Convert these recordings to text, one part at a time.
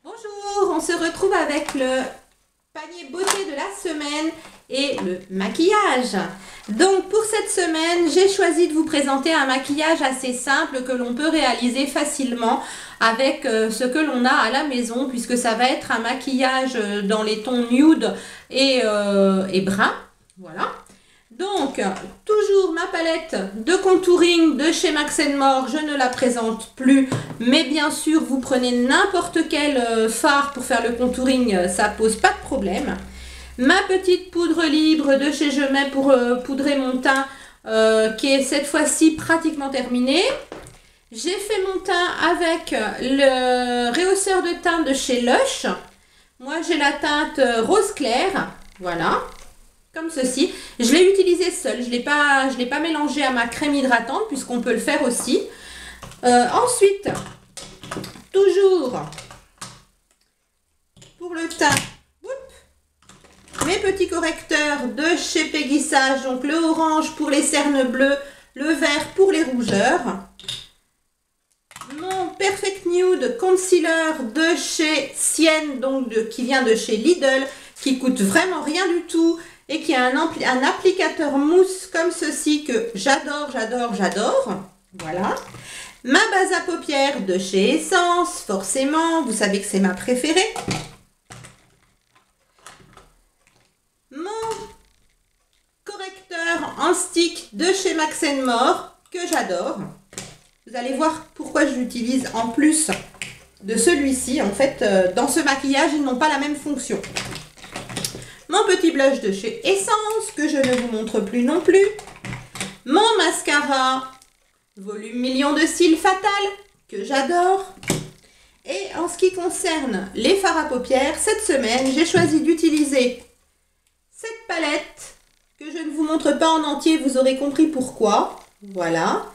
Bonjour, on se retrouve avec le panier beauté de la semaine et le maquillage. Donc pour cette semaine, j'ai choisi de vous présenter un maquillage assez simple que l'on peut réaliser facilement avec ce que l'on a à la maison, puisque ça va être un maquillage dans les tons nude et brun. Voilà. Donc, toujours ma palette de contouring de chez Max & More, je ne la présente plus, mais bien sûr, vous prenez n'importe quel fard pour faire le contouring, ça pose pas de problème. Ma petite poudre libre de chez Je Mets pour poudrer mon teint, qui est cette fois-ci pratiquement terminée. J'ai fait mon teint avec le rehausseur de teint de chez Lush. Moi, j'ai la teinte rose clair, voilà. Comme ceci. Je l'ai utilisé seul, je l'ai pas mélangé à ma crème hydratante puisqu'on peut le faire aussi. Ensuite, toujours pour le teint, mes petits correcteurs de chez Peggy Sage, donc le orange pour les cernes bleues, le vert pour les rougeurs. Mon Perfect Nude Concealer de chez Sienne, donc qui vient de chez Lidl, qui coûte vraiment rien du tout. Et qui a un applicateur mousse comme ceci que j'adore. Voilà. Ma base à paupières de chez Essence, forcément, vous savez que c'est ma préférée. Mon correcteur en stick de chez Max & More que j'adore. Vous allez voir pourquoi je l'utilise en plus de celui-ci. En fait, dans ce maquillage, ils n'ont pas la même fonction. Mon petit blush de chez Essence, que je ne vous montre plus non plus. Mon mascara volume million de cils fatal, que j'adore. Et en ce qui concerne les fards à paupières, cette semaine, j'ai choisi d'utiliser cette palette, que je ne vous montre pas en entier, vous aurez compris pourquoi. Voilà.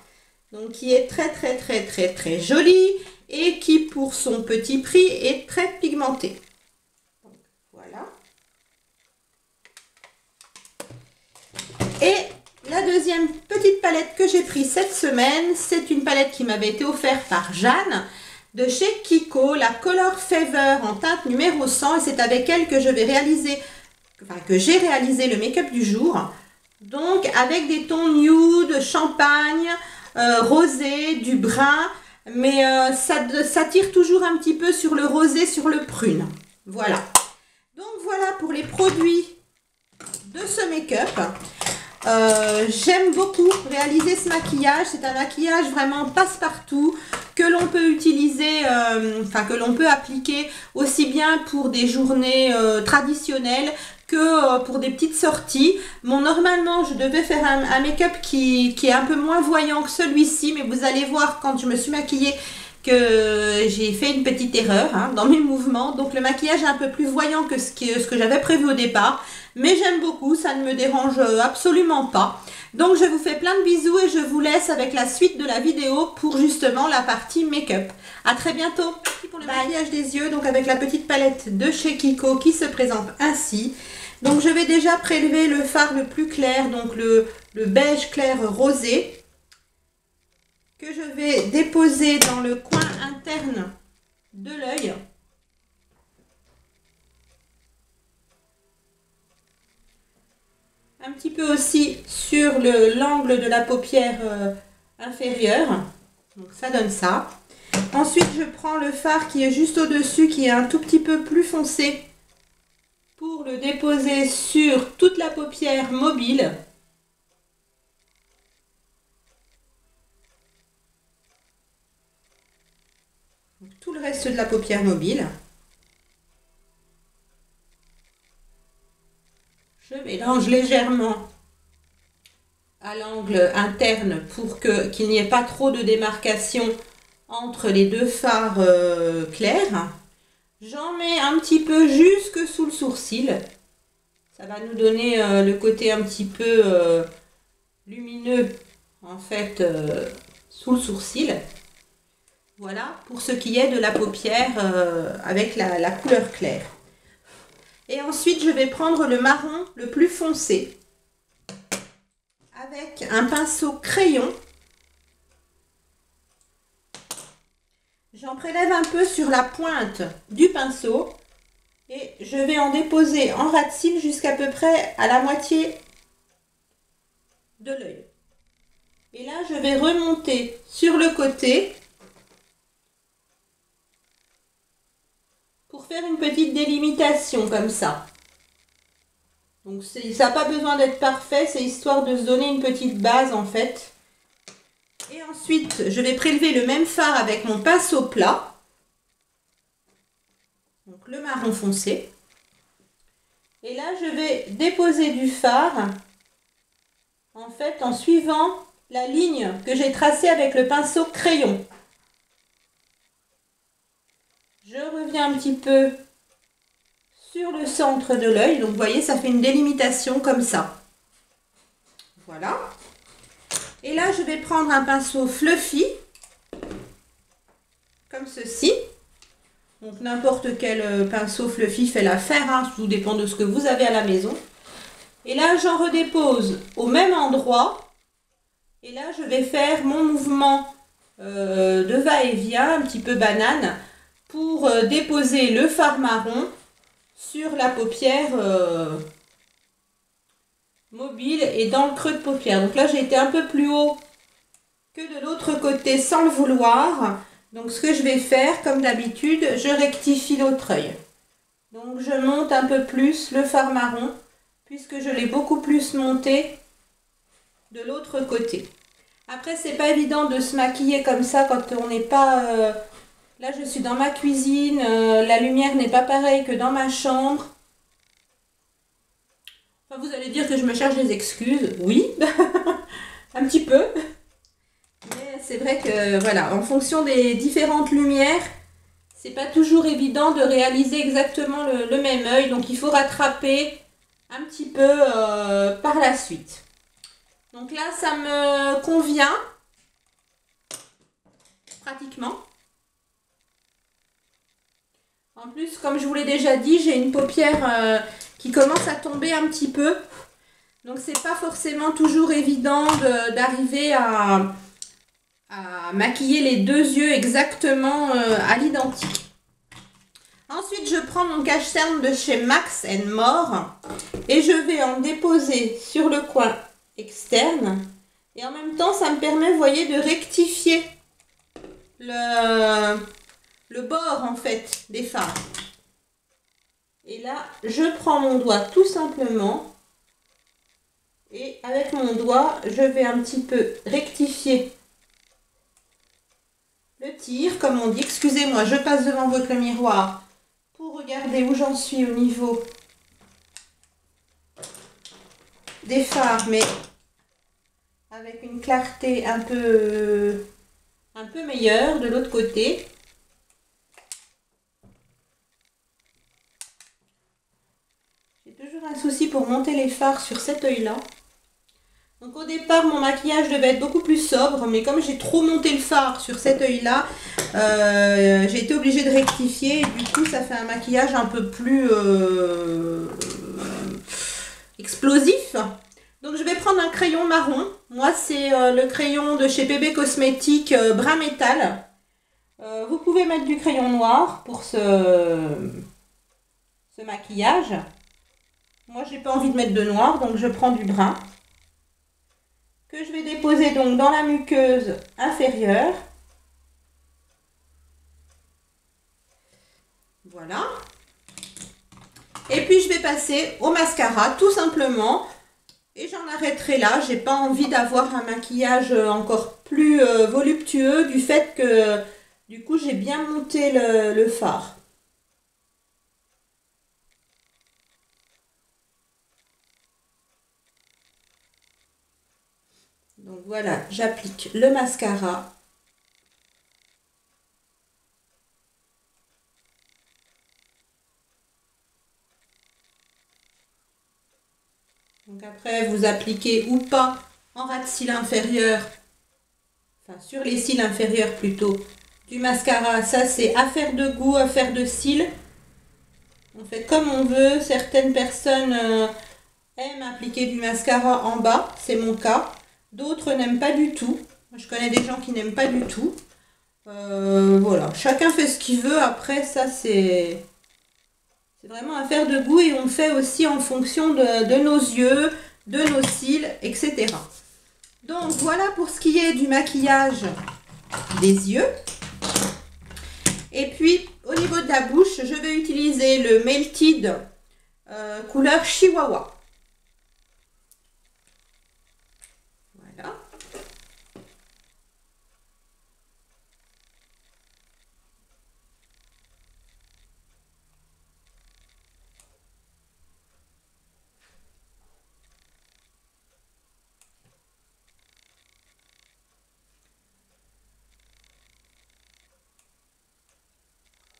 Donc, qui est très jolie et qui, pour son petit prix, est très pigmentée. Donc, voilà. Et la deuxième petite palette que j'ai prise cette semaine, c'est une palette qui m'avait été offerte par Jeanne de chez Kiko, la Color Fever en teinte numéro 100. Et c'est avec elle que je vais réaliser, que j'ai réalisé le make-up du jour. Donc avec des tons nude, champagne, rosé, du brun. Mais ça tire toujours un petit peu sur le rosé, sur le prune. Voilà. Donc voilà pour les produits de ce make-up. J'aime beaucoup réaliser ce maquillage. C'est un maquillage vraiment passe-partout que l'on peut utiliser, que l'on peut appliquer aussi bien pour des journées traditionnelles que pour des petites sorties. Bon, normalement, je devais faire un make-up qui est un peu moins voyant que celui-ci, mais vous allez voir quand je me suis maquillée que j'ai fait une petite erreur dans mes mouvements. Donc le maquillage est un peu plus voyant que ce que j'avais prévu au départ. Mais j'aime beaucoup, ça ne me dérange absolument pas. Donc je vous fais plein de bisous et je vous laisse avec la suite de la vidéo pour justement la partie make-up. À très bientôt. Pour le maquillage des yeux, donc avec la petite palette de chez Kiko qui se présente ainsi. Donc je vais déjà prélever le fard le plus clair, donc le beige clair rosé, que je vais déposer dans le coin interne de l'œil. Un petit peu aussi sur l'angle de la paupière inférieure. Donc ça donne ça. Ensuite, je prends le fard qui est juste au-dessus, qui est un tout petit peu plus foncé, pour le déposer sur toute la paupière mobile. Donc, tout le reste de la paupière mobile. Je mélange légèrement à l'angle interne pour qu'il n'y ait pas trop de démarcation entre les deux fards clairs. J'en mets un petit peu jusque sous le sourcil. Ça va nous donner le côté un petit peu lumineux en fait sous le sourcil. Voilà pour ce qui est de la paupière avec la couleur claire. Et ensuite, je vais prendre le marron le plus foncé avec un pinceau crayon. J'en prélève un peu sur la pointe du pinceau et je vais en déposer en ras de cils jusqu'à peu près à la moitié de l'œil. Et là, je vais remonter sur le côté pour faire une petite délimitation comme ça. Donc ça n'a pas besoin d'être parfait, c'est histoire de se donner une petite base en fait. Et ensuite, je vais prélever le même fard avec mon pinceau plat. Donc le marron foncé. Et là, je vais déposer du fard en fait en suivant la ligne que j'ai tracée avec le pinceau crayon. Je reviens un petit peu sur le centre de l'œil. Donc vous voyez, ça fait une délimitation comme ça. Voilà. Et là, je vais prendre un pinceau fluffy, comme ceci. Donc n'importe quel pinceau fluffy fait l'affaire, hein, tout dépend de ce que vous avez à la maison. Et là, j'en redépose au même endroit. Et là, je vais faire mon mouvement de va-et-vient, un petit peu banane, pour déposer le fard marron sur la paupière mobile et dans le creux de paupière. Donc là, j'ai été un peu plus haut que de l'autre côté sans le vouloir. Donc ce que je vais faire, comme d'habitude, je rectifie l'autre œil. Donc je monte un peu plus le fard marron, puisque je l'ai beaucoup plus monté de l'autre côté. Après, c'est pas évident de se maquiller comme ça quand on n'est pas... Là, je suis dans ma cuisine, la lumière n'est pas pareille que dans ma chambre. Enfin, vous allez dire que je me cherche des excuses. Oui, un petit peu. Mais c'est vrai que, voilà, en fonction des différentes lumières, c'est pas toujours évident de réaliser exactement le même œil. Donc, il faut rattraper un petit peu par la suite. Donc là, ça me convient pratiquement. En plus, comme je vous l'ai déjà dit, j'ai une paupière qui commence à tomber un petit peu. Donc, c'est pas forcément toujours évident d'arriver à maquiller les deux yeux exactement à l'identique. Ensuite, je prends mon cache-cerne de chez Max & More et je vais en déposer sur le coin externe. Et en même temps, ça me permet, vous voyez, de rectifier le bord en fait des fards. Et là, je prends mon doigt tout simplement et avec mon doigt, je vais un petit peu rectifier le tir, comme on dit. Excusez-moi, je passe devant votre miroir pour regarder où j'en suis au niveau des fards, mais avec une clarté un peu meilleure de l'autre côté. J'ai toujours un souci pour monter les fards sur cet œil-là. Donc au départ, mon maquillage devait être beaucoup plus sobre, mais comme j'ai trop monté le fard sur cet œil-là, j'ai été obligée de rectifier. Et du coup, ça fait un maquillage un peu plus explosif. Donc je vais prendre un crayon marron. Moi, c'est le crayon de chez PB Cosmétiques brun métal. Vous pouvez mettre du crayon noir pour ce maquillage. Moi, j'ai pas envie de mettre de noir, donc je prends du brun. Que je vais déposer donc dans la muqueuse inférieure. Voilà. Et puis je vais passer au mascara tout simplement. Et j'en arrêterai là. J'ai pas envie d'avoir un maquillage encore plus voluptueux du fait que du coup j'ai bien monté le fard. Donc voilà, j'applique le mascara. Donc après, vous appliquez ou pas en ras de cils inférieur, enfin sur les cils inférieurs plutôt, du mascara. Ça, c'est affaire de goût, affaire de cils. On fait comme on veut. Certaines personnes aiment appliquer du mascara en bas, c'est mon cas. D'autres n'aiment pas du tout. Moi, je connais des gens qui n'aiment pas du tout. Voilà, chacun fait ce qu'il veut. Après, ça, c'est vraiment affaire de goût et on le fait aussi en fonction de nos yeux, de nos cils, etc. Donc, voilà pour ce qui est du maquillage des yeux. Et puis, au niveau de la bouche, je vais utiliser le Melted couleur Chihuahua. Voilà.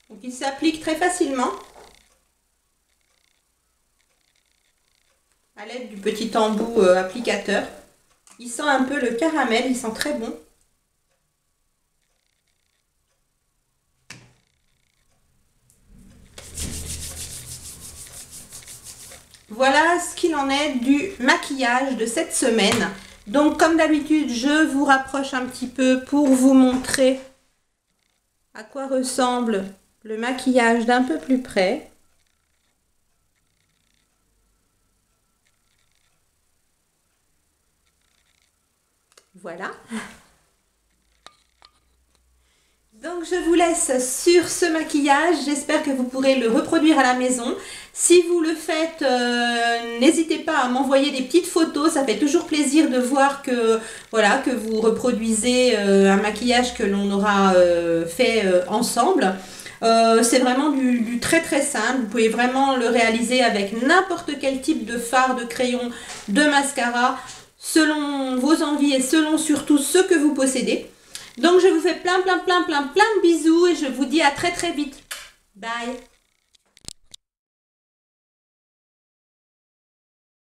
Donc, il s'applique très facilement à l'aide du petit embout applicateur. Il sent un peu le caramel, il sent très bon. Voilà ce qu'il en est du maquillage de cette semaine. Donc comme d'habitude, je vous rapproche un petit peu pour vous montrer à quoi ressemble le maquillage d'un peu plus près. Voilà. Donc je vous laisse sur ce maquillage, j'espère que vous pourrez le reproduire à la maison. Si vous le faites, n'hésitez pas à m'envoyer des petites photos, ça fait toujours plaisir de voir que, voilà, que vous reproduisez un maquillage que l'on aura fait ensemble. C'est vraiment du très très simple, vous pouvez vraiment le réaliser avec n'importe quel type de fard, de crayon, de mascara, selon vos envies et selon surtout ce que vous possédez. Donc je vous fais plein de bisous et je vous dis à très très vite. Bye.